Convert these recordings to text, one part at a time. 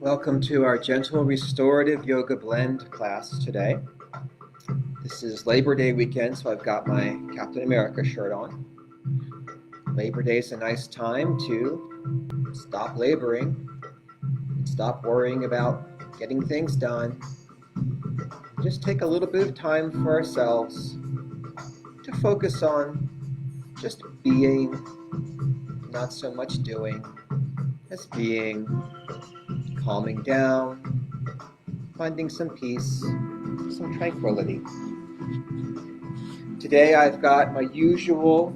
Welcome to our gentle restorative yoga blend class today. This is Labor Day weekend, so I've got my Captain America shirt on. Labor Day is a nice time to stop laboring, stop worrying about getting things done. Just take a little bit of time for ourselves to focus on just being, not so much doing, just being, calming down, finding some peace, some tranquility. Today I've got my usual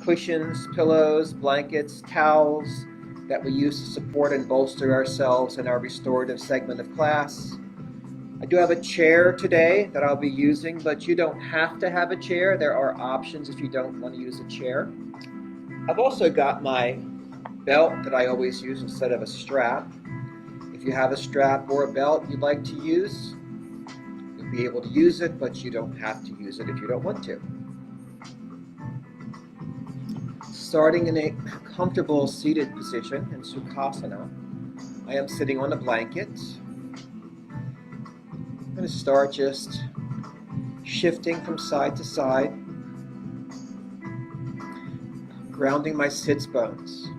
cushions, pillows, blankets, towels that we use to support and bolster ourselves in our restorative segment of class. I do have a chair today that I'll be using, but you don't have to have a chair. There are options if you don't want to use a chair. I've also got my belt that I always use instead of a strap. If you have a strap or a belt you'd like to use, you'll be able to use it, but you don't have to use it if you don't want to. Starting in a comfortable seated position in Sukhasana, I am sitting on a blanket. I'm going to start just shifting from side to side, grounding my sits bones,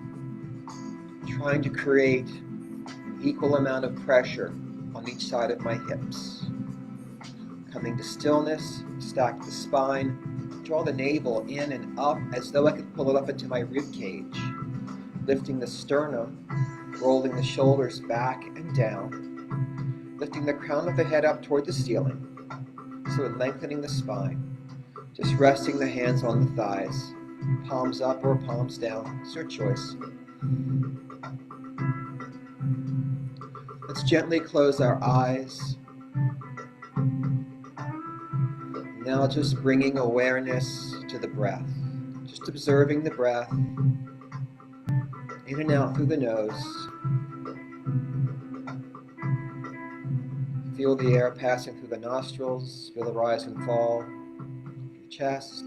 trying to create an equal amount of pressure on each side of my hips. Coming to stillness, stack the spine, draw the navel in and up as though I could pull it up into my rib cage, lifting the sternum, rolling the shoulders back and down, lifting the crown of the head up toward the ceiling, so lengthening the spine, just resting the hands on the thighs, palms up or palms down, it's your choice. Let's gently close our eyes. Now just bringing awareness to the breath, just observing the breath, in and out through the nose. Feel the air passing through the nostrils, feel the rise and fall of the chest.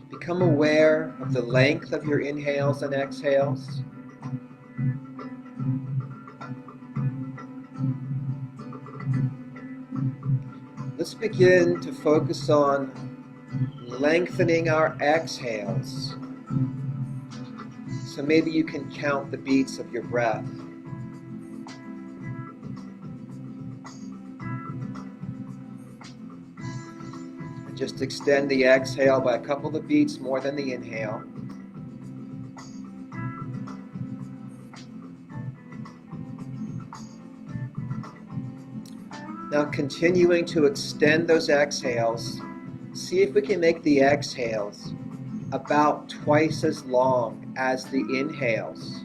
Become aware of the length of your inhales and exhales. Let's begin to focus on lengthening our exhales. So maybe you can count the beats of your breath. And just extend the exhale by a couple of beats more than the inhale. Now continuing to extend those exhales, see if we can make the exhales about twice as long as the inhales.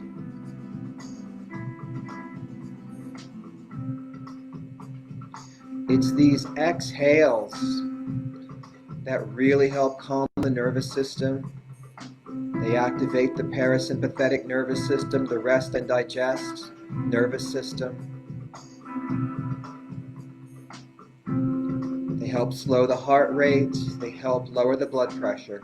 It's these exhales that really help calm the nervous system. They activate the parasympathetic nervous system, the rest and digest nervous system. They help slow the heart rate. They help lower the blood pressure.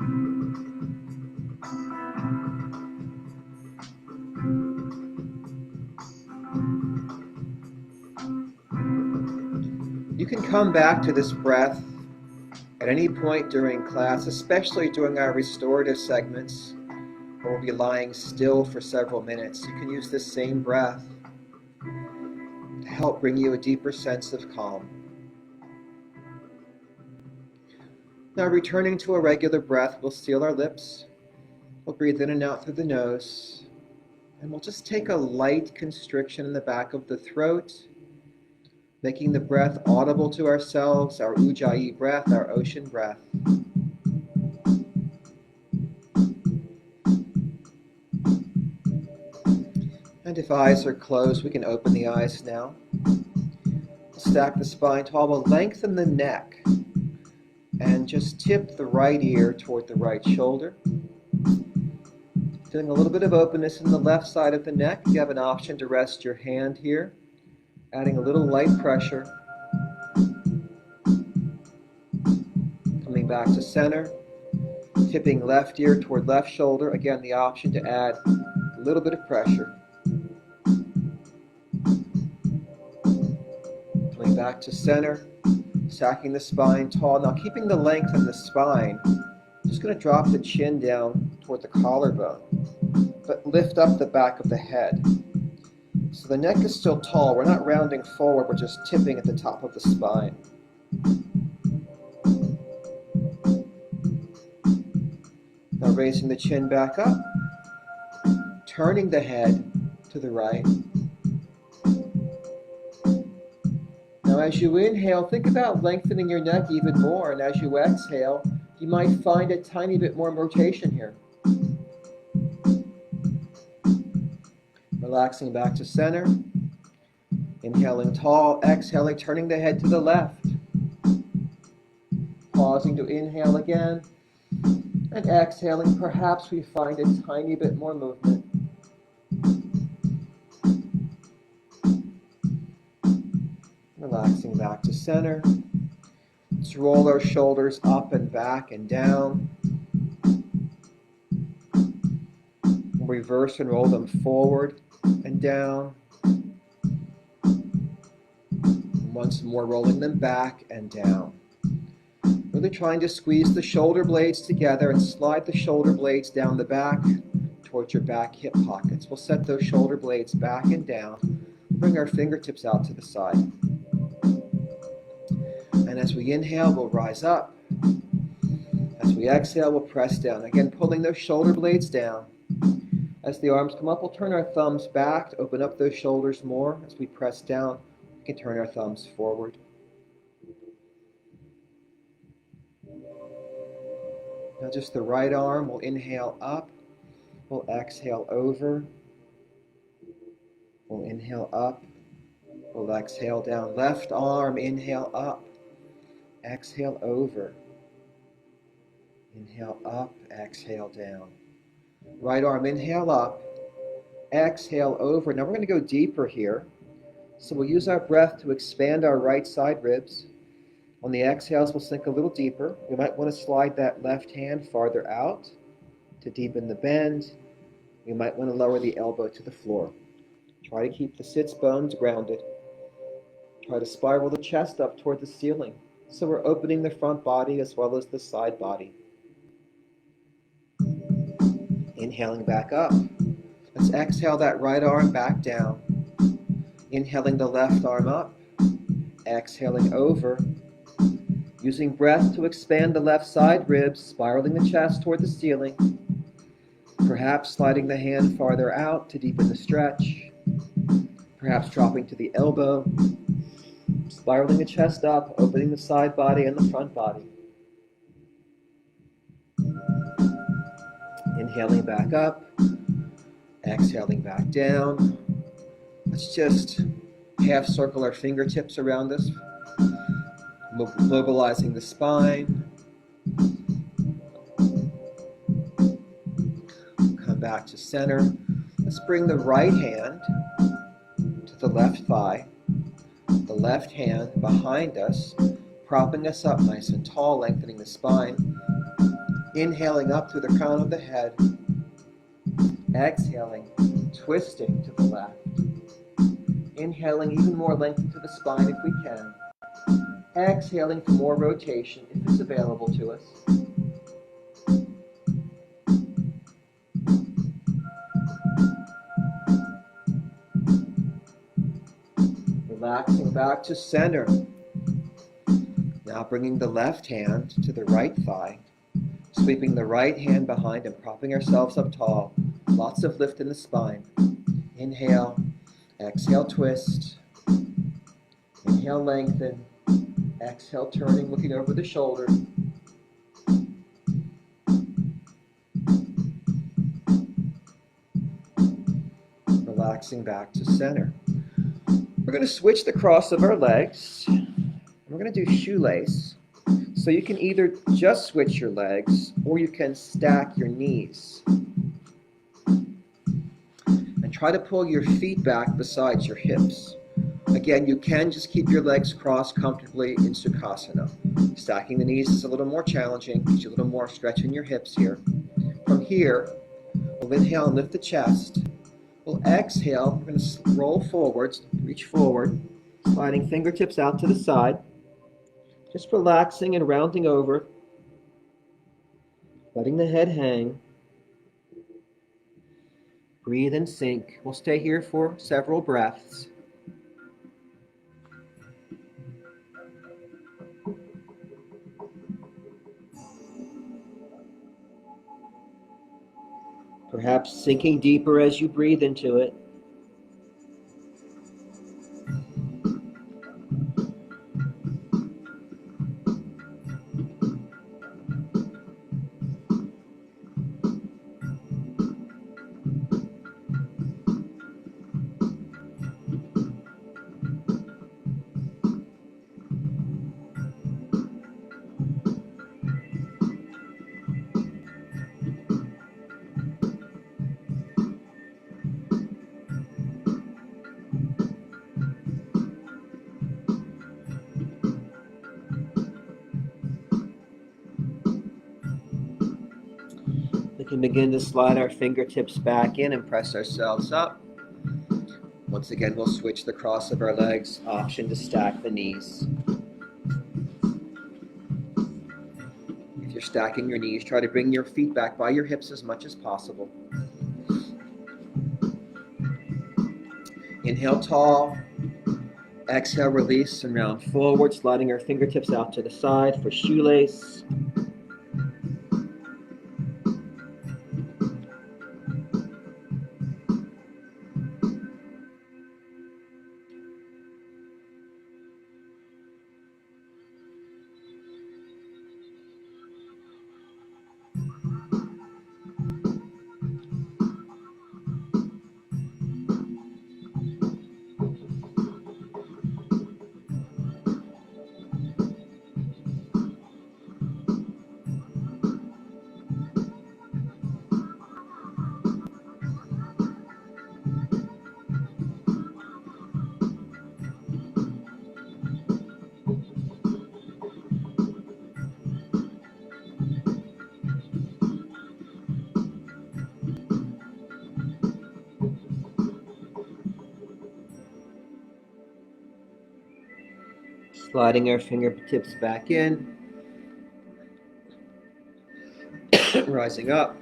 You can come back to this breath at any point during class, especially during our restorative segments, where we'll be lying still for several minutes. You can use this same breath to help bring you a deeper sense of calm. Now returning to a regular breath, we'll seal our lips. We'll breathe in and out through the nose. And we'll just take a light constriction in the back of the throat, making the breath audible to ourselves, our ujjayi breath, our ocean breath. And if eyes are closed, we can open the eyes now. Stack the spine tall, we'll lengthen the neck. And just tip the right ear toward the right shoulder. Feeling a little bit of openness in the left side of the neck. You have an option to rest your hand here, adding a little light pressure. back to center. Tipping left ear toward left shoulder. Again, the option to add a little bit of pressure. Coming back to center. Stacking the spine tall. Now keeping the length in the spine. Just going to drop the chin down toward the collarbone, but lift up the back of the head. So the neck is still tall. We're not rounding forward. We're just tipping at the top of the spine. Now raising the chin back up, turning the head to the right. Now as you inhale, think about lengthening your neck even more, and as you exhale, you might find a tiny bit more rotation here. Relaxing back to center. Inhaling tall, exhaling, turning the head to the left. Pausing to inhale again. And exhaling, perhaps we find a tiny bit more movement. Relaxing back to center. Let's roll our shoulders up and back and down. Reverse and roll them forward and down. And once more, rolling them back and down. Really trying to squeeze the shoulder blades together and slide the shoulder blades down the back towards your back hip pockets. We'll set those shoulder blades back and down. Bring our fingertips out to the side. And as we inhale, we'll rise up. As we exhale, we'll press down. Again, pulling those shoulder blades down. As the arms come up, we'll turn our thumbs back to open up those shoulders more. As we press down, we can turn our thumbs forward. Now just the right arm, we'll inhale up. We'll exhale over. We'll inhale up. We'll exhale down. Left arm, inhale up. Exhale over. Inhale up, exhale down. Right arm, inhale up, exhale over. Now we're going to go deeper here. So we'll use our breath to expand our right side ribs. On the exhales, we'll sink a little deeper. We might want to slide that left hand farther out to deepen the bend. We might want to lower the elbow to the floor. Try to keep the sits bones grounded. Try to spiral the chest up toward the ceiling. So we're opening the front body as well as the side body. Inhaling back up. Let's exhale that right arm back down. Inhaling the left arm up. Exhaling over. Using breath to expand the left side ribs, spiraling the chest toward the ceiling. Perhaps sliding the hand farther out to deepen the stretch. Perhaps dropping to the elbow. Spiraling the chest up, opening the side body and the front body. Inhaling back up, exhaling back down. Let's just half circle our fingertips around us, mobilizing the spine. Come back to center. Let's bring the right hand to the left thigh, the left hand behind us, propping us up nice and tall, lengthening the spine. Inhaling up through the crown of the head. Exhaling, twisting to the left. Inhaling even more length into the spine if we can. Exhaling for more rotation if it's available to us. Relaxing back to center. Now bringing the left hand to the right thigh. Sweeping the right hand behind and propping ourselves up tall. Lots of lift in the spine. Inhale, exhale, twist. Inhale, lengthen. Exhale, turning, looking over the shoulder. Relaxing back to center. We're going to switch the cross of our legs. We're going to do shoelace. So you can either just switch your legs or you can stack your knees. And try to pull your feet back beside your hips. Again, you can just keep your legs crossed comfortably in Sukhasana. Stacking the knees is a little more challenging, gives you a little more stretch in your hips here. From here, we'll inhale and lift the chest. We'll exhale, we're going to roll forwards, reach forward, sliding fingertips out to the side, just relaxing and rounding over, letting the head hang. Breathe and sink. We'll stay here for several breaths. Perhaps sinking deeper as you breathe into it. We can begin to slide our fingertips back in and press ourselves up. Once again, we'll switch the cross of our legs, option to stack the knees. If you're stacking your knees, try to bring your feet back by your hips as much as possible. Inhale tall, exhale release and round forward, sliding our fingertips out to the side for shoelace. Sliding our fingertips back in, rising up,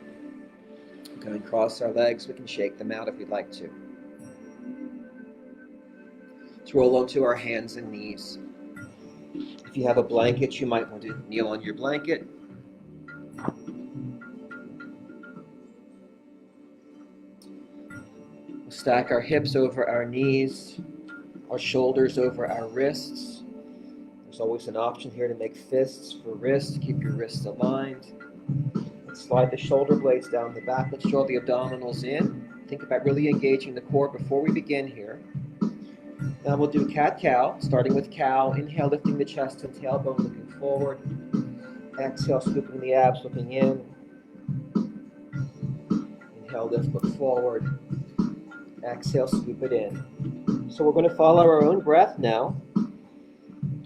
going across our legs. We can shake them out if we'd like to. Let's roll onto our hands and knees. If you have a blanket, you might want to kneel on your blanket. We'll stack our hips over our knees, our shoulders over our wrists. There's always an option here to make fists for wrists. Keep your wrists aligned. Let's slide the shoulder blades down the back. Let's draw the abdominals in. Think about really engaging the core before we begin here. Now we'll do cat-cow, starting with cow. Inhale, lifting the chest and tailbone, looking forward. Exhale, scooping the abs, looking in. Inhale, lift, look forward. Exhale, scoop it in. So we're going to follow our own breath now.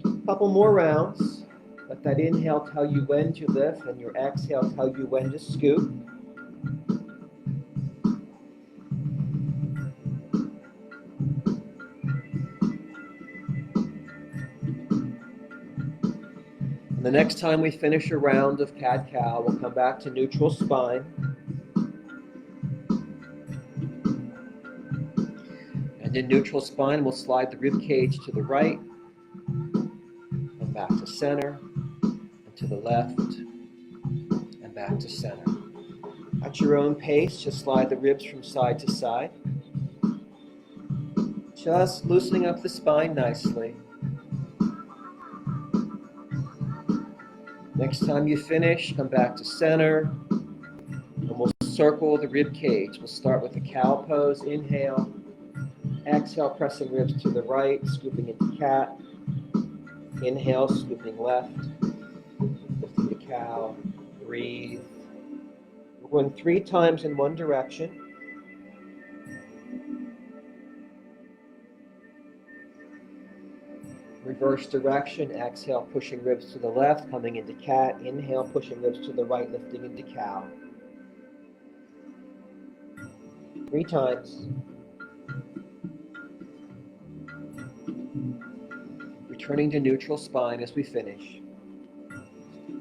A couple more rounds. Let that inhale tell you when to lift and your exhale tell you when to scoop. And the next time we finish a round of cat-cow, we'll come back to neutral spine. And in neutral spine, we'll slide the rib cage to the right and back to center, and to the left and back to center. At your own pace, just slide the ribs from side to side. Just loosening up the spine nicely. Next time you finish, come back to center, and we'll circle the rib cage. We'll start with the cow pose. Inhale, exhale, pressing ribs to the right, scooping into cat. Inhale, scooping left, lifting the cow, breathe. We're going 3 times in one direction. Reverse direction, exhale, pushing ribs to the left, coming into cat. Inhale, pushing ribs to the right, lifting into cow. 3 times. Returning to neutral spine as we finish.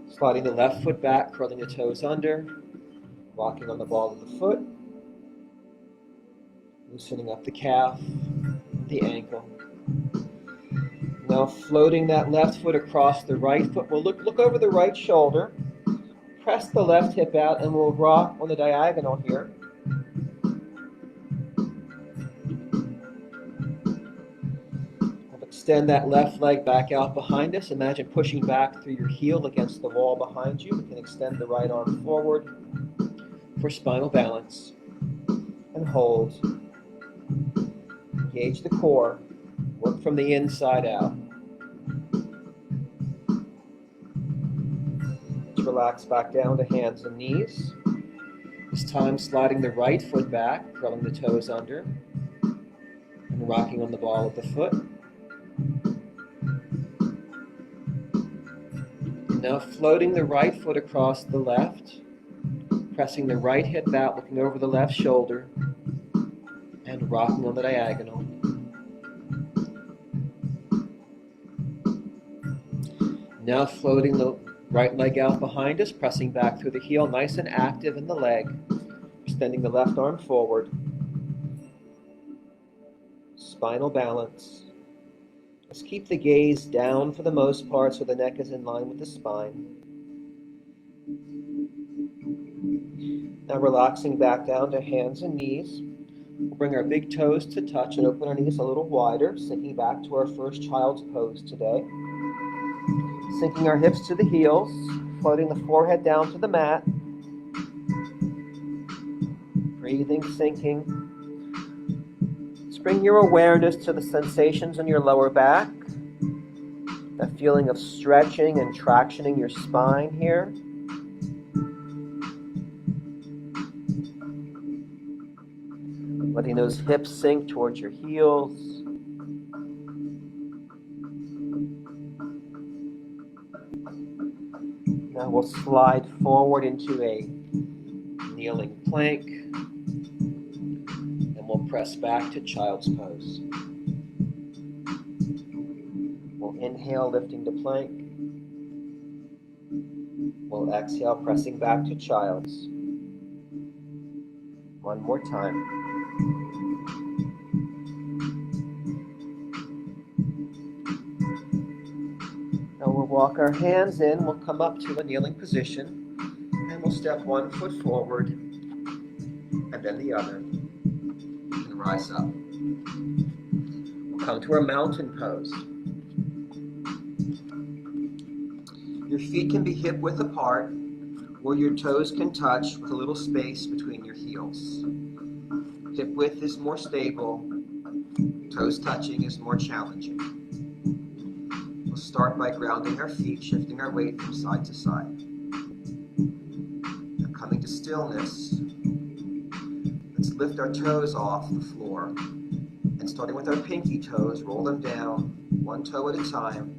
Sliding the left foot back, curling the toes under, rocking on the ball of the foot, loosening up the calf, the ankle. Now floating that left foot across the right foot. We'll look over the right shoulder, press the left hip out, and we'll rock on the diagonal here. We'll extend that left leg back out behind us. Imagine pushing back through your heel against the wall behind you. We can extend the right arm forward for spinal balance. And hold. Engage the core. Work from the inside out. Let's relax back down to hands and knees. This time sliding the right foot back, curling the toes under, and rocking on the ball of the foot. And now floating the right foot across the left, pressing the right hip out, looking over the left shoulder, and rocking on the diagonal. Now floating the right leg out behind us, pressing back through the heel, nice and active in the leg. Extending the left arm forward. Spinal balance. Let's keep the gaze down for the most part so the neck is in line with the spine. Now relaxing back down to hands and knees. We'll bring our big toes to touch and open our knees a little wider, sinking back to our first child's pose today. Sinking our hips to the heels, floating the forehead down to the mat. Breathing, sinking. Let's bring your awareness to the sensations in your lower back. That feeling of stretching and tractioning your spine here. Letting those hips sink towards your heels. Now we'll slide forward into a kneeling plank. And we'll press back to child's pose. We'll inhale, lifting to plank. We'll exhale, pressing back to child's. One more time. Now we'll walk our hands in, we'll come up to a kneeling position, and we'll step one foot forward, and then the other, and rise up. We'll come to our mountain pose. Your feet can be hip width apart, or your toes can touch with a little space between your heels. Hip width is more stable, toes touching is more challenging. We'll start by grounding our feet, shifting our weight from side to side. Now coming to stillness, let's lift our toes off the floor. And starting with our pinky toes, roll them down, one toe at a time.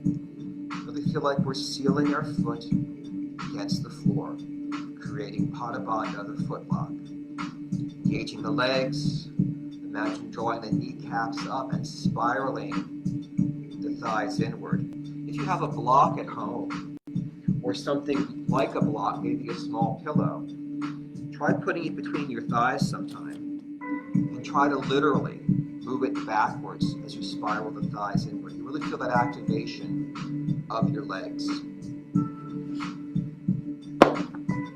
Really feel like we're sealing our foot against the floor, creating Pada Bandha, the foot lock. Engaging the legs, imagine drawing the kneecaps up and spiraling the thighs inward. If you have a block at home, or something like a block, maybe a small pillow, try putting it between your thighs sometime, and try to literally move it backwards as you spiral the thighs inward. You really feel that activation of your legs.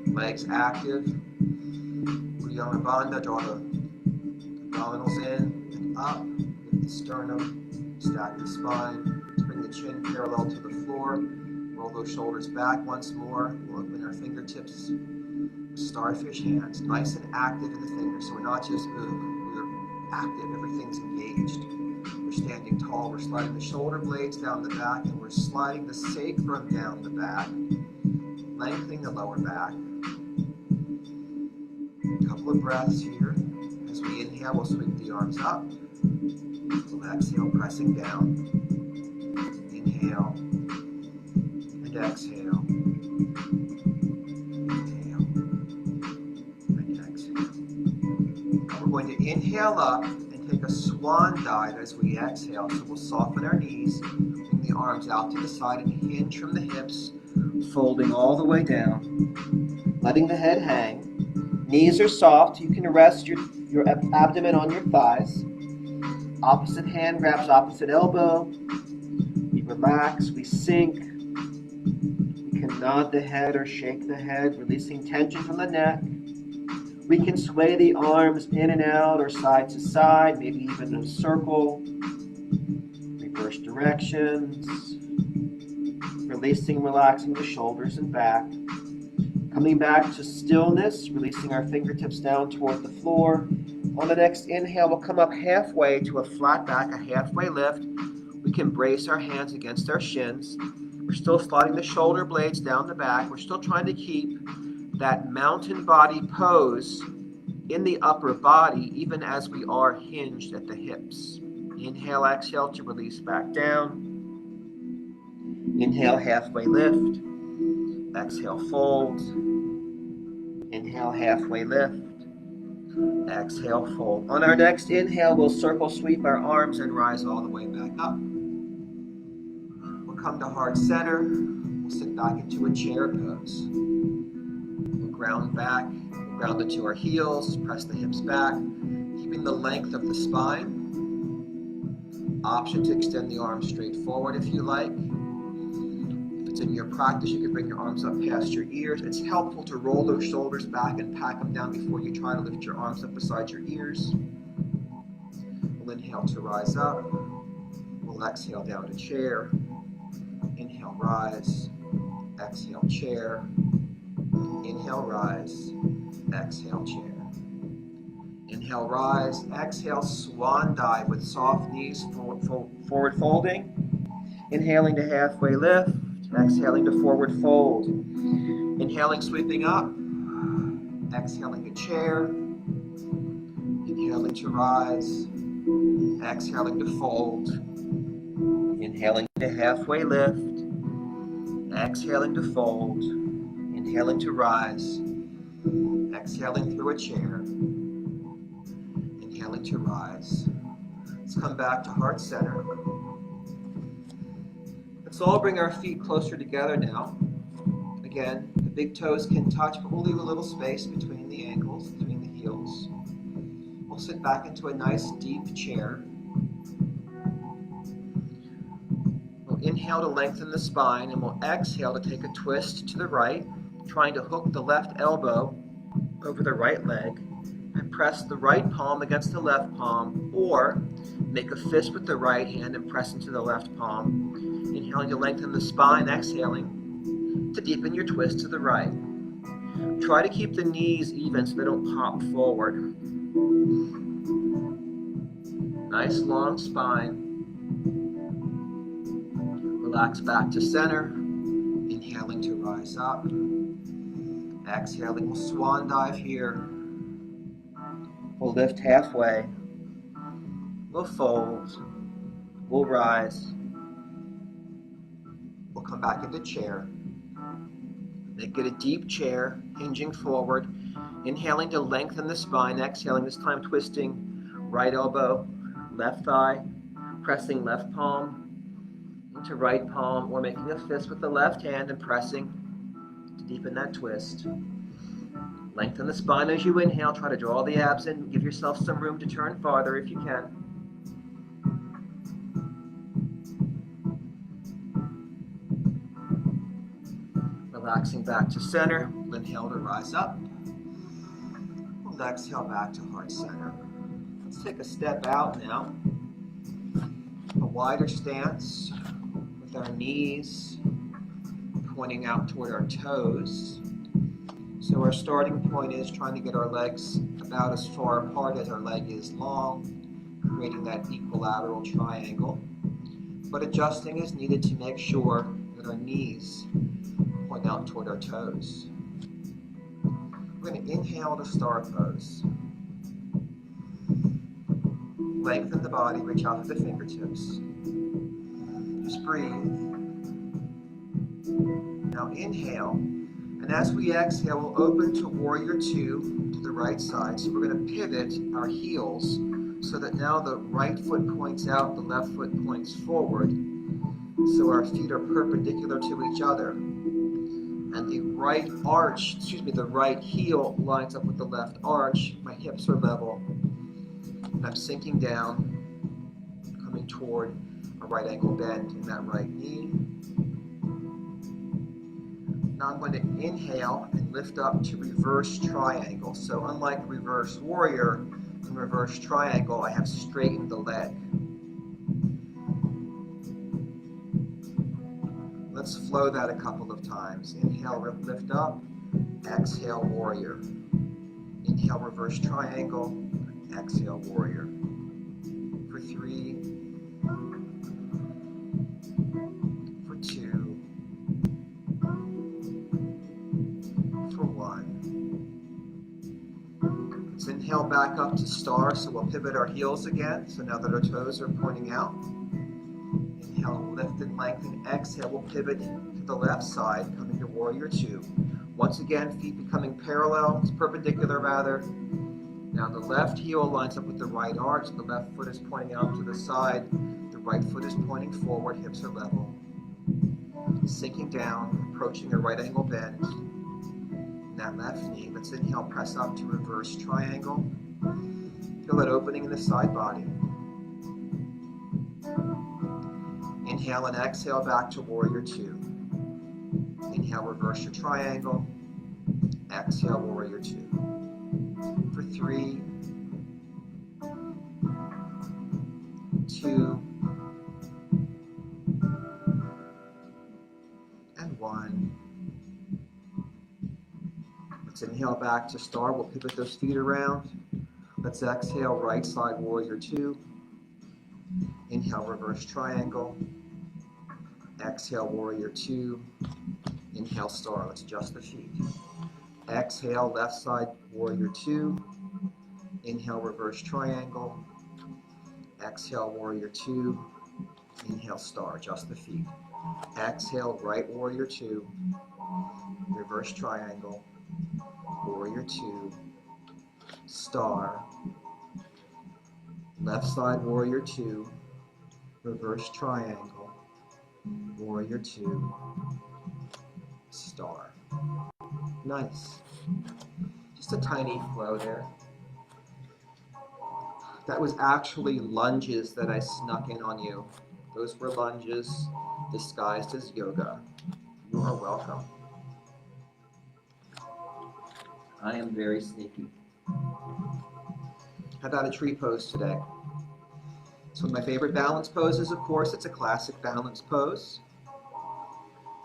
Legs active. Uddiyana Bandha, draw the abdominals in and up. Lift the sternum, stack the spine. Bring the chin parallel to the floor. Roll those shoulders back once more. We'll open our fingertips. Starfish hands, nice and active in the fingers. So we're not just moving, we're active. Everything's engaged. We're standing tall. We're sliding the shoulder blades down the back, and we're sliding the sacrum down the back, lengthening the lower back. A couple of breaths here. As we inhale, we'll sweep the arms up. We'll exhale, pressing down. Inhale. Inhale and exhale. Inhale and exhale. Now we're going to inhale up and take a swan dive as we exhale. So we'll soften our knees, bring the arms out to the side and hinge from the hips, folding all the way down, letting the head hang. Knees are soft. You can rest your abdomen on your thighs. Opposite hand grabs opposite elbow. We relax, we sink. We can nod the head or shake the head, releasing tension from the neck. We can sway the arms in and out or side to side, maybe even a circle. Reverse directions. Releasing, relaxing the shoulders and back. Coming back to stillness, releasing our fingertips down toward the floor. On the next inhale, we'll come up halfway to a flat back, a halfway lift. We can brace our hands against our shins. We're still sliding the shoulder blades down the back. We're still trying to keep that mountain body pose in the upper body, even as we are hinged at the hips. Inhale, exhale to release back down. Inhale, halfway lift. Exhale, fold. Inhale, halfway lift. Exhale, fold. On our next inhale, we'll circle sweep our arms and rise all the way back up. We'll come to heart center. We'll sit back into a chair pose. We'll ground back. We'll ground into our heels. Press the hips back, keeping the length of the spine. Option to extend the arms straight forward if you like. If it's in your practice, you can bring your arms up past your ears. It's helpful to roll those shoulders back and pack them down before you try to lift your arms up beside your ears. We'll inhale to rise up. We'll exhale down to chair. Inhale, rise. Exhale, chair. Inhale, rise. Exhale, chair. Inhale, rise. Exhale, swan dive with soft knees, forward folding. Inhaling to halfway lift. Exhaling to forward fold. Inhaling, sweeping up. Exhaling to chair. Inhaling to rise. Exhaling to fold. Inhaling to halfway lift. Exhaling to fold. Inhaling to rise. Exhaling through a chair. Inhaling to rise. Let's come back to heart center. Let's all bring our feet closer together now. Again, the big toes can touch, but we'll leave a little space between the ankles, between the heels. We'll sit back into a nice deep chair. We'll inhale to lengthen the spine, and we'll exhale to take a twist to the right, trying to hook the left elbow over the right leg and press the right palm against the left palm, or make a fist with the right hand and press into the left palm. Inhaling to lengthen the spine, exhaling to deepen your twist to the right. Try to keep the knees even so they don't pop forward. Nice long spine. Relax back to center. Inhaling to rise up. Exhaling, we'll swan dive here. We'll lift halfway. We'll fold. We'll rise. We'll come back into chair. Make it a deep chair, hinging forward. Inhaling to lengthen the spine. Exhaling, this time twisting right elbow, left thigh, pressing left palm into right palm, or making a fist with the left hand and pressing to deepen that twist. Lengthen the spine as you inhale. Try to draw the abs in. Give yourself some room to turn farther if you can. Relaxing back to center. Inhale to rise up. We'll exhale back to heart center. Let's take a step out now. A wider stance with our knees pointing out toward our toes. So our starting point is trying to get our legs about as far apart as our leg is long, creating that equilateral triangle, but adjusting as needed to make sure that our knees point out toward our toes. We're going to inhale to star pose. Lengthen the body, reach out to the fingertips. Just breathe. Now inhale, and as we exhale, we'll open to warrior two to the right side. So we're going to pivot our heels so that now the right foot points out, the left foot points forward. So our feet are perpendicular to each other. And the right arch, the right heel lines up with the left arch. My hips are level. And I'm sinking down, coming toward a right ankle bend in that right knee. Now I'm going to inhale and lift up to reverse triangle. So unlike reverse warrior, in reverse triangle, I have straightened the leg. Let's flow that a couple of times. Inhale, lift up. Exhale, warrior. Inhale, reverse triangle. Exhale, warrior. For 3, for 2, for 1. Let's inhale back up to star, so we'll pivot our heels again. So now that our toes are pointing out. Inhale, lift and lengthen. Exhale, we'll pivot to the left side, coming to warrior two. Once again, feet becoming parallel, perpendicular rather. Now the left heel lines up with the right arch. The left foot is pointing out to the side. The right foot is pointing forward. Hips are level. Sinking down, approaching a right angle bend. That left knee. Let's inhale, press up to reverse triangle. Feel that opening in the side body. Inhale and exhale back to warrior two. Inhale, reverse your triangle. Exhale, warrior two. For 3, 2, and 1. Let's inhale back to star. We'll pivot those feet around. Let's exhale, right side warrior two. Inhale, reverse triangle. Exhale, warrior two. Inhale, star. Let's adjust the feet. Exhale, left side warrior two. Inhale, reverse triangle. Exhale, warrior two. Inhale, star. Adjust the feet. Exhale, right warrior two. Reverse triangle. Warrior two. Star. Left side warrior two. Reverse triangle. Warrior two. Star. Nice. Just a tiny flow there. That was actually lunges that I snuck in on you. Those were lunges disguised as yoga. You are welcome. I am very sneaky. How about a tree pose today? So my favorite balance poses, of course, it's a classic balance pose.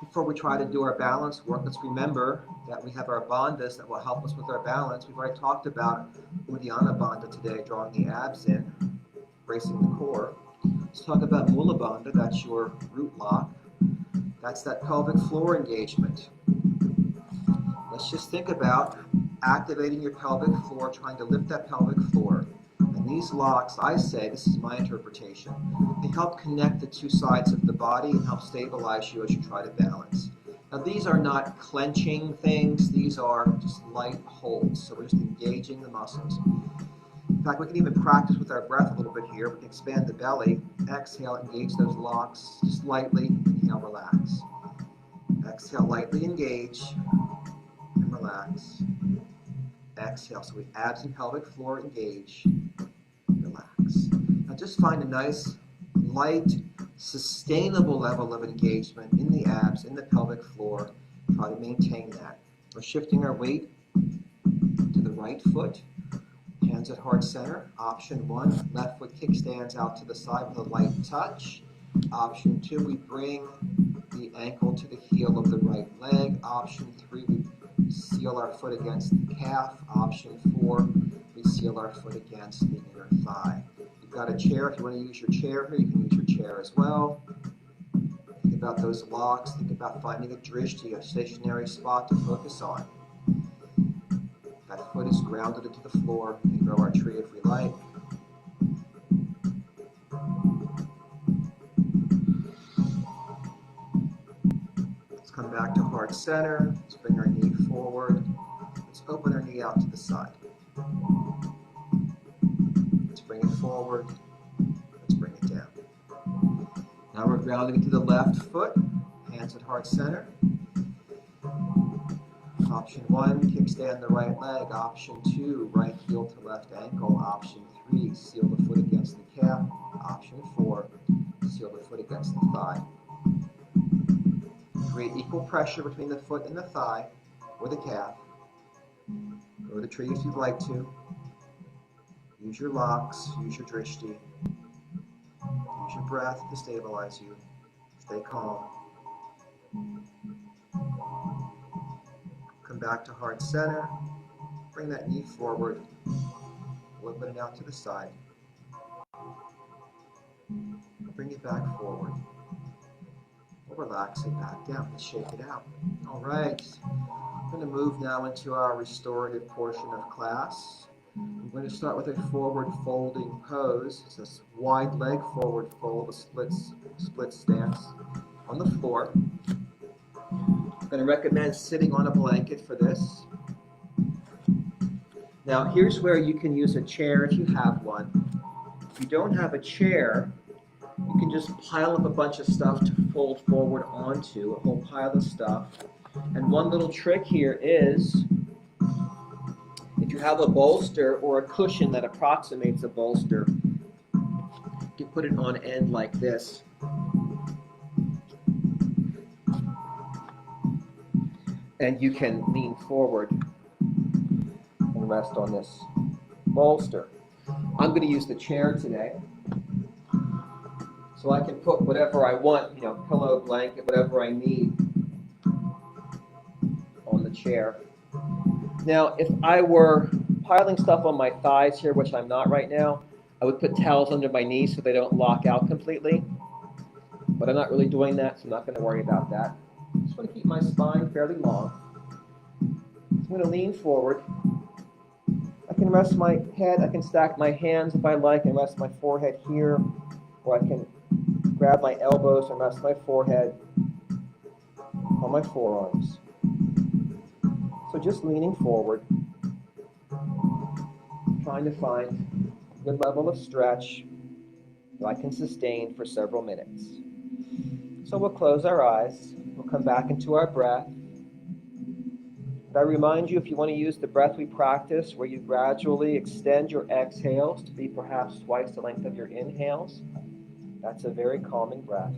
Before we try to do our balance work, let's remember that we have our bandhas that will help us with our balance. We've already talked about Uddiyana Bandha today, drawing the abs in, bracing the core. Let's talk about Mula Bandha, that's your root lock. That's that pelvic floor engagement. Let's just think about activating your pelvic floor, trying to lift that pelvic floor. And these locks, I say, this is my interpretation, they help connect the two sides of the body and help stabilize you as you try to balance. Now these are not clenching things, these are just light holds. So we're just engaging the muscles. In fact, we can even practice with our breath a little bit here. We can expand the belly, exhale, engage those locks, just lightly, inhale, relax. Exhale, lightly engage, and relax. Exhale, so we abs and pelvic floor engage, relax. Now just find a nice, light, sustainable level of engagement in the abs, in the pelvic floor. Try to maintain that. We're shifting our weight to the right foot, hands at heart center. Option 1, left foot kickstands out to the side with a light touch. Option 2, we bring the ankle to the heel of the right leg. Option 3, we seal our foot against the calf. Option 4, we seal our foot against the inner thigh. You've got a chair. If you want to use your chair here, you can use your chair as well. Think about those locks. Think about finding a drishti, a stationary spot to focus on. That foot is grounded into the floor. We can grow our tree if we like. Let's come back to heart center. Let's bring our knee forward. Let's open our knee out to the side. Let's bring it forward. Let's bring it down. Now we're grounding to the left foot, hands at heart center. Option 1, kickstand the right leg. Option 2, right heel to left ankle. Option 3, seal the foot against the calf. Option 4, seal the foot against the thigh. Create equal pressure between the foot and the thigh or the calf. Go to the tree if you'd like to. Use your locks, use your drishti. Use your breath to stabilize you. Stay calm. Come back to heart center. Bring that knee forward. Open it out to the side. Bring it back forward. We'll relax it back down. Let's shake it out. All right. We're going to move now into our restorative portion of class. I'm going to start with a forward folding pose. It's a wide leg forward fold, a split stance on the floor. I'm going to recommend sitting on a blanket for this. Now, here's where you can use a chair if you have one. If you don't have a chair, you can just pile up a bunch of stuff to fold forward onto, a whole pile of stuff. And one little trick here is, if you have a bolster or a cushion that approximates a bolster, you can put it on end like this. And you can lean forward and rest on this bolster. I'm going to use the chair today. So I can put whatever I want, pillow, blanket, whatever I need on the chair. Now, if I were piling stuff on my thighs here, which I'm not right now, I would put towels under my knees so they don't lock out completely. But I'm not really doing that, so I'm not going to worry about that. I just want to keep my spine fairly long. I'm going to lean forward. I can rest my head, I can stack my hands if I like and rest my forehead here, or I can grab my elbows and rest my forehead on my forearms. So just leaning forward, trying to find a good level of stretch that I can sustain for several minutes. So we'll close our eyes. We'll come back into our breath. And I remind you, if you want to use the breath we practice, where you gradually extend your exhales to be perhaps twice the length of your inhales, that's a very calming breath.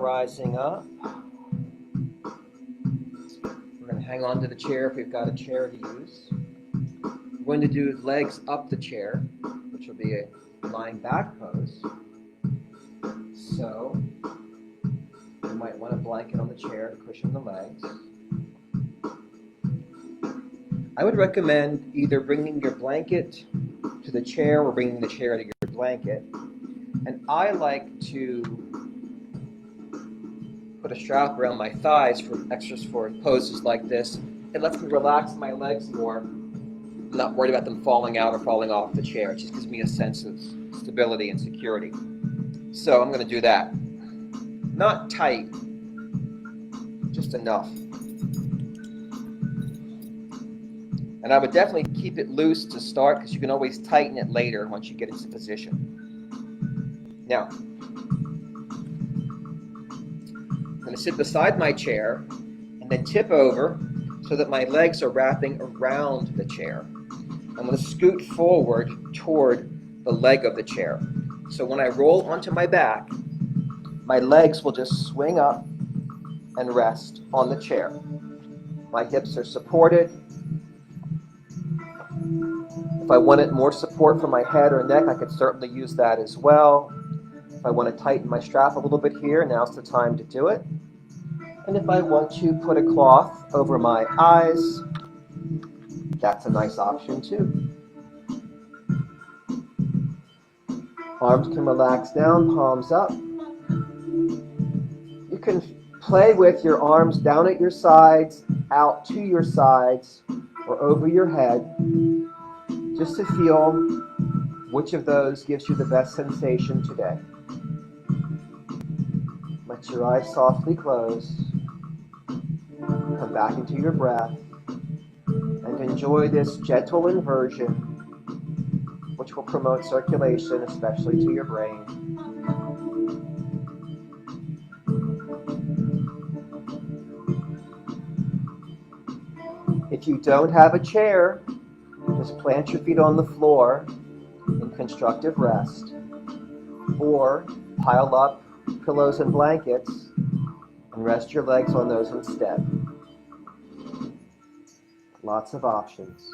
rising up. We're going to hang on to the chair if we've got a chair to use. We're going to do legs up the chair, which will be a lying back pose. So you might want a blanket on the chair to cushion the legs. I would recommend either bringing your blanket to the chair or bringing the chair to your blanket. And I like to put a strap around my thighs for poses like this. It lets me relax my legs more. I'm not worried about them falling out or falling off the chair. It just gives me a sense of stability and security. So I'm going to do that. Not tight, just enough. And I would definitely keep it loose to start because you can always tighten it later once you get into position. Now, I'm going to sit beside my chair and then tip over so that my legs are wrapping around the chair. I'm going to scoot forward toward the leg of the chair. So when I roll onto my back, my legs will just swing up and rest on the chair. My hips are supported. If I wanted more support for my head or neck, I could certainly use that as well. If I want to tighten my strap a little bit here, now's the time to do it. And if I want to put a cloth over my eyes, that's a nice option too. Arms can relax down, palms up. You can play with your arms down at your sides, out to your sides, or over your head, just to feel which of those gives you the best sensation today. Let your eyes softly close. Come back into your breath and enjoy this gentle inversion, which will promote circulation, especially to your brain. If you don't have a chair, just plant your feet on the floor in constructive rest, or pile up pillows and blankets and rest your legs on those instead. Lots of options.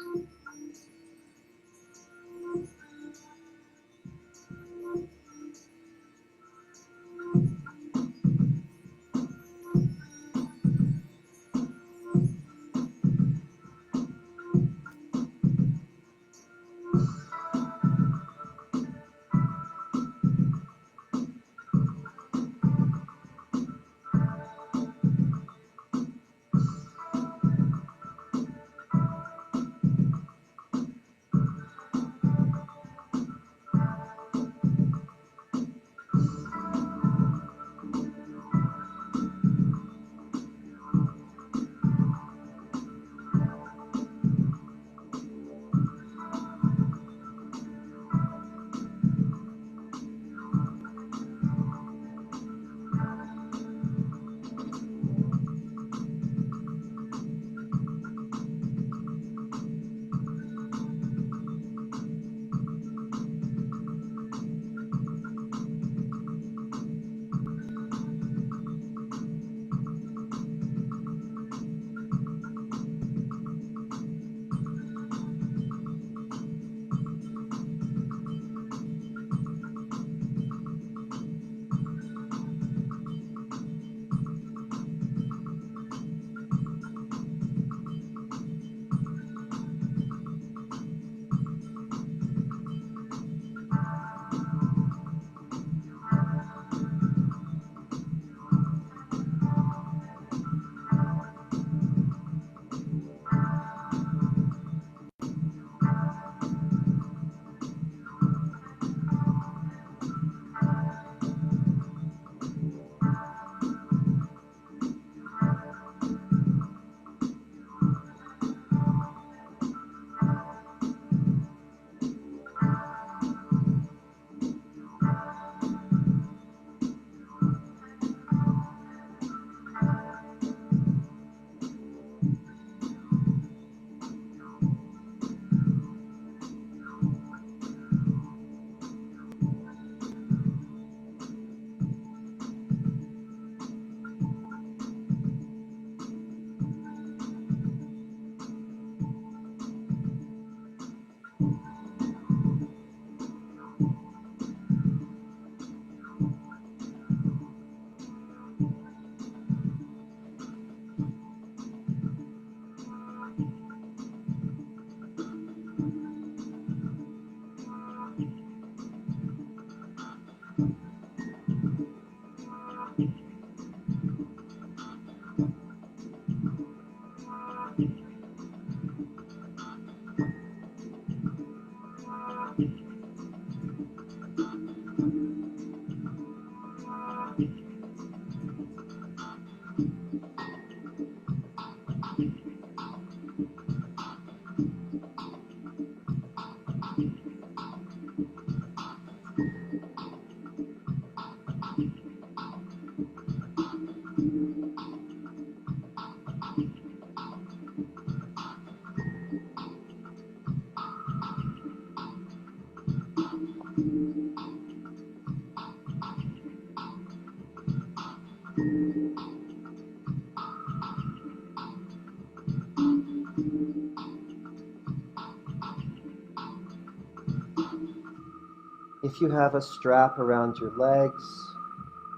If you have a strap around your legs,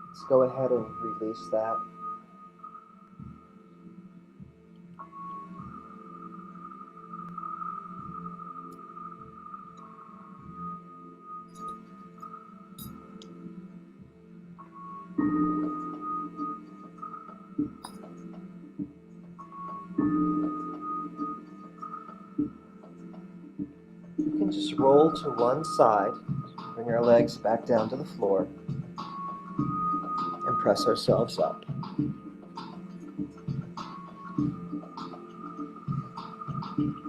let's go ahead and release that. You can just roll to one side, bring our legs back down to the floor, and press ourselves up.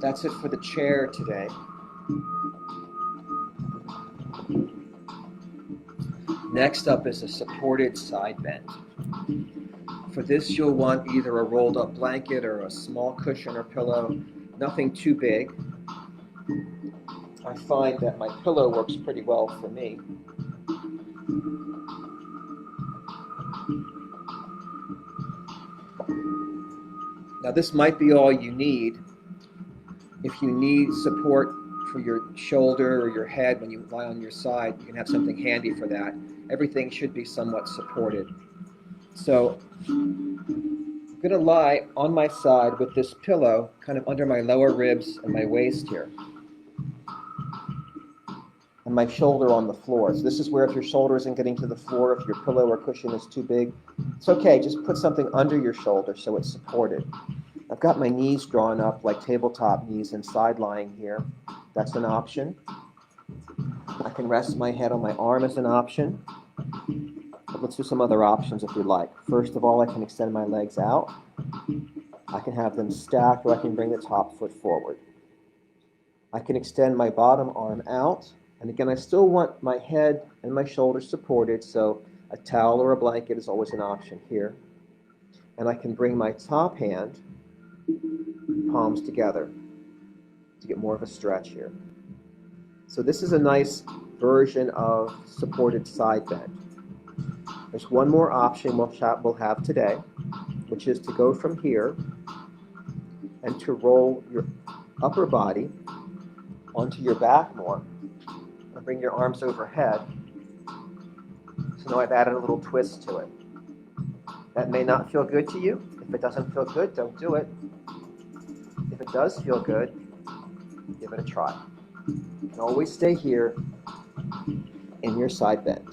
That's it for the chair today. Next up is a supported side bend. For this, you'll want either a rolled up blanket or a small cushion or pillow, nothing too big. I find that my pillow works pretty well for me. Now this might be all you need. If you need support for your shoulder or your head when you lie on your side, you can have something handy for that. Everything should be somewhat supported. So I'm going to lie on my side with this pillow kind of under my lower ribs and my waist here, and my shoulder on the floor. So this is where if your shoulder isn't getting to the floor, if your pillow or cushion is too big, it's okay. Just put something under your shoulder so it's supported. I've got my knees drawn up like tabletop knees and side lying here. That's an option. I can rest my head on my arm as an option. But let's do some other options if you'd like. First of all, I can extend my legs out. I can have them stacked, or I can bring the top foot forward. I can extend my bottom arm out. And again, I still want my head and my shoulders supported, so a towel or a blanket is always an option here. And I can bring my top hand, palms together, to get more of a stretch here. So this is a nice version of supported side bend. There's one more option we'll have today, which is to go from here and to roll your upper body onto your back more and bring your arms overhead. So now I've added a little twist to it. That may not feel good to you. If it doesn't feel good, don't do it. If it does feel good, give it a try. You can always stay here in your side bend.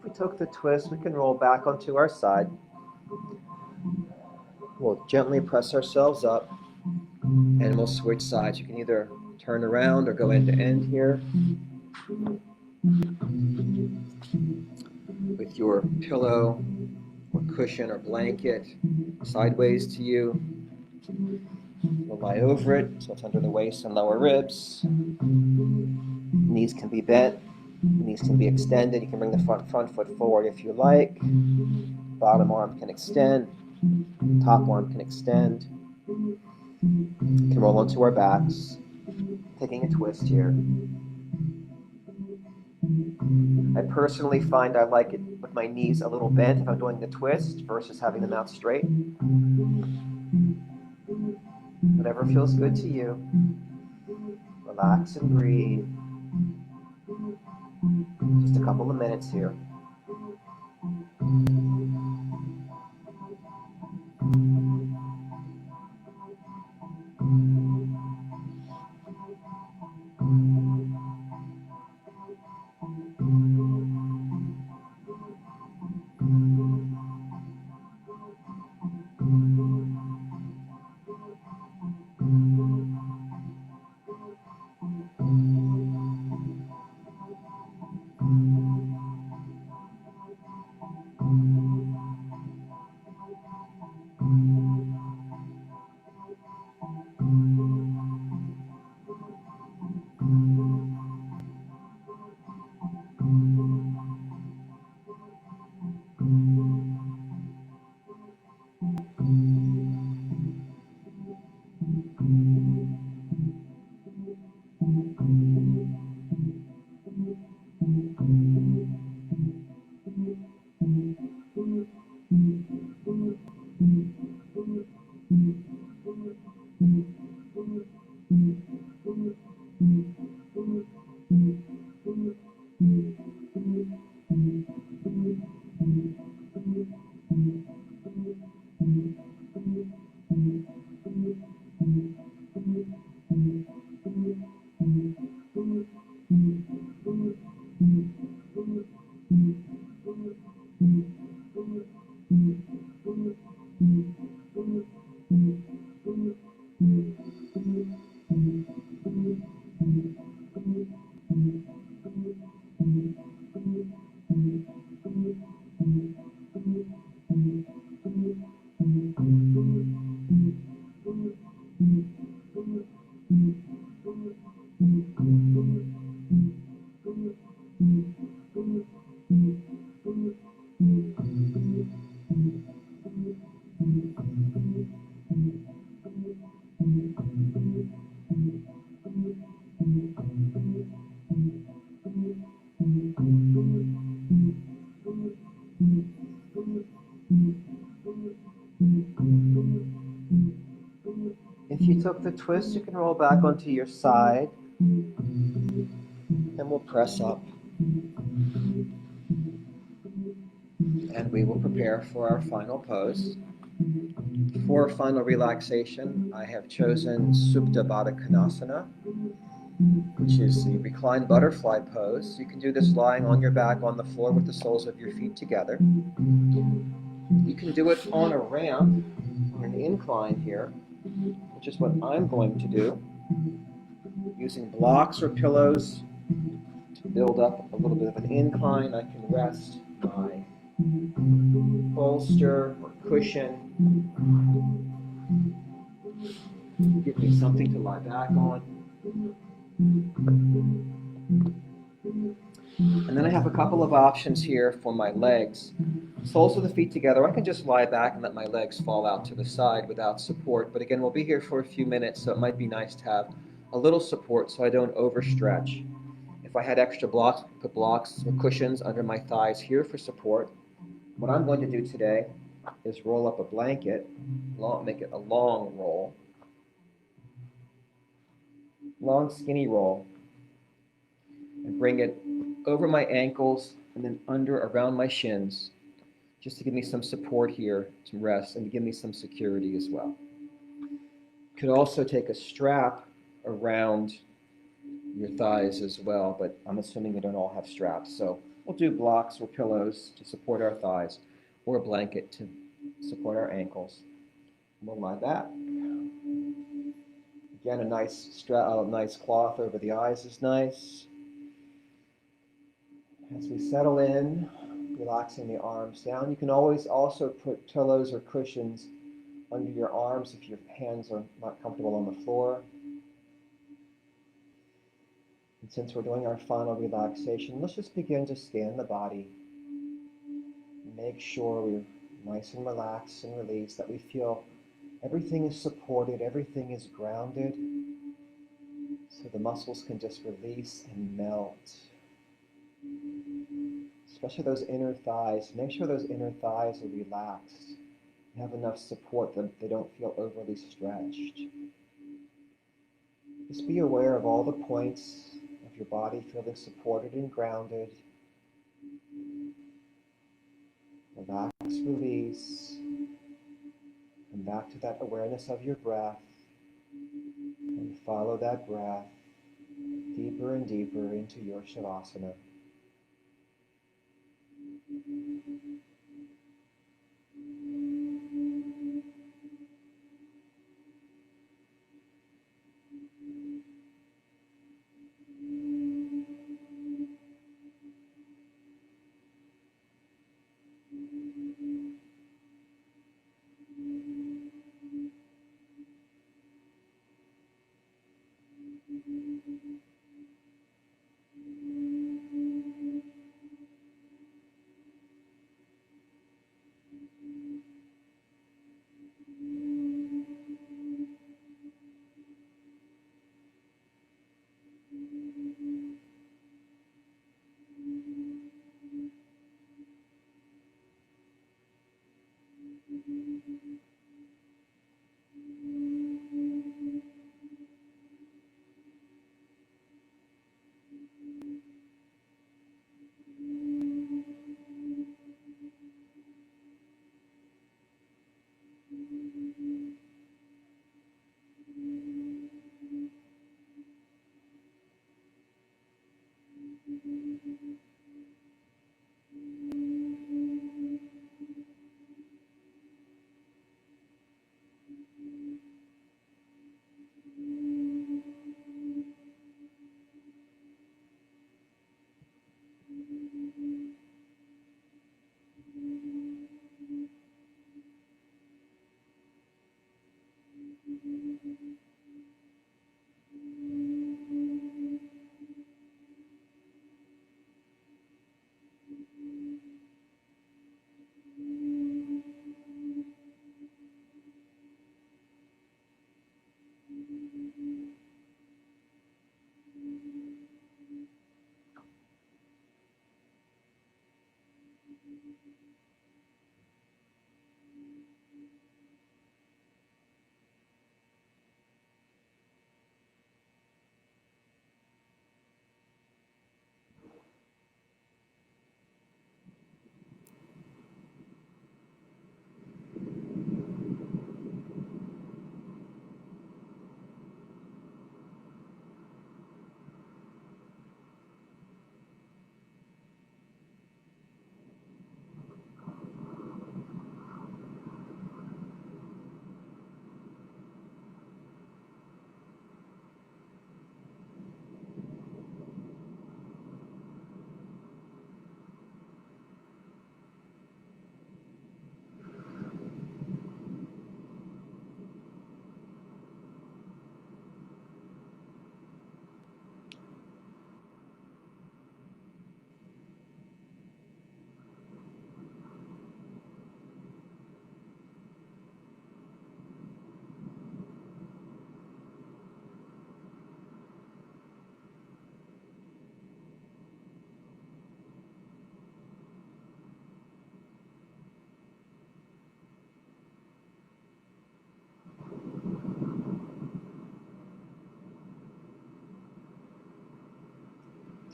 If we took the twist, we can roll back onto our side. We'll gently press ourselves up, and we'll switch sides. You can either turn around or go end to end here with your pillow or cushion or blanket sideways to you. We'll lie over it so it's under the waist and lower ribs. Knees can be bent, knees can be extended. You can bring the front foot forward if you like. Bottom arm can extend, top arm can extend. You can roll onto our backs, taking a twist here. I personally find I like it with my knees a little bent if I'm doing the twist versus having them out straight. Whatever feels good to you. Relax and breathe. Just a couple of minutes here. If you took the twist, you can roll back onto your side, and we'll press up. And we will prepare for our final pose. For final relaxation, I have chosen Supta Baddha Konasana, which is the reclined butterfly pose. You can do this lying on your back on the floor with the soles of your feet together. You can do it on a ramp, on an incline here, which is what I'm going to do, using blocks or pillows to build up a little bit of an incline. I can rest my bolster or cushion, give me something to lie back on. And then I have a couple of options here for my legs. Soles of the feet together. I can just lie back and let my legs fall out to the side without support. But again, we'll be here for a few minutes, so it might be nice to have a little support so I don't overstretch. If I had extra blocks, put blocks or cushions under my thighs here for support. What I'm going to do today is roll up a blanket, make it a long roll, long skinny roll, and bring it over my ankles and then under around my shins, just to give me some support here, some rest, and to give me some security as well. You could also take a strap around your thighs as well, but I'm assuming they don't all have straps, so We'll do blocks or pillows to support our thighs, or a blanket to support our ankles. We'll lie back. Again, a nice cloth over the eyes is nice. As we settle in, relaxing the arms down, you can always also put pillows or cushions under your arms if your hands are not comfortable on the floor. And since we're doing our final relaxation, let's just begin to scan the body. Make sure we're nice and relaxed and released, that we feel everything is supported, everything is grounded, so the muscles can just release and melt. Especially those inner thighs. Make sure those inner thighs are relaxed and have enough support that they don't feel overly stretched. Just be aware of all the points of your body feeling supported and grounded. Relax, release. Come back to that awareness of your breath and follow that breath deeper and deeper into your Shavasana.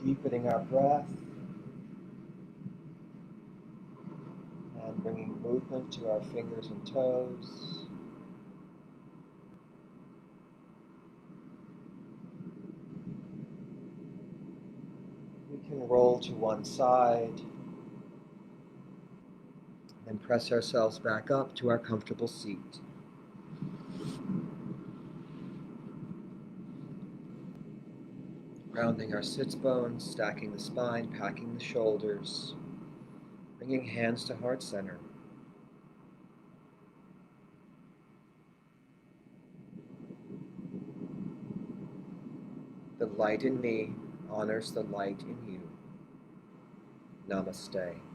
Deepening our breath and bringing movement to our fingers and toes. We can roll to one side, then press ourselves back up to our comfortable seat. Rounding our sits bones, stacking the spine, packing the shoulders, bringing hands to heart center. The light in me honors the light in you. Namaste.